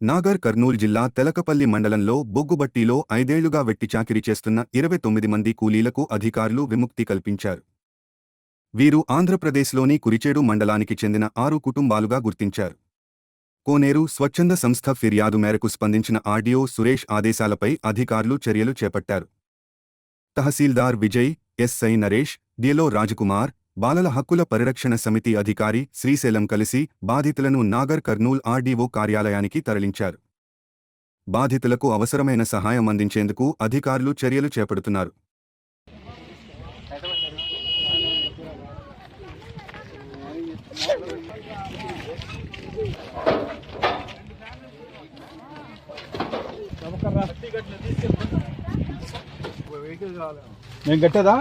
నాగర్ కర్నూల్ జిల్లా తెలకపల్లి మండలంలో బొగ్గుబట్టీలో 5 ఏళ్లుగా వెట్టిచాకిరీ చేస్తున్న 29 మంది కూలీలకు అధికారులు విముక్తి కల్పించారు. వీరు ఆంధ్రప్రదేశ్లోని కురిచేడు మండలానికి చెందిన 6 కుటుంబాలుగా గుర్తించారు. కోనేరు స్వచ్ఛంద సంస్థ ఫిర్యాదు మేరకు స్పందించిన ఆర్డీఓ సురేష్ ఆదేశాలపై అధికారులు చర్యలు చేపట్టారు. తహసీల్దార్ విజయ్, ఎస్ఐ నరేష్, డిఎల్ఓ రాజకుమార్, బాలల హక్కుల పరిరక్షణ సమితి అధికారి శ్రీశైలం కలిసి బాధితులను నాగర్ కర్నూల్ ఆర్డీఓ కార్యాలయానికి తరలించారు. బాధితులకు అవసరమైన సహాయం అందించేందుకు అధికారులు చర్యలు చేపడుతున్నారు. నేను కట్టేదా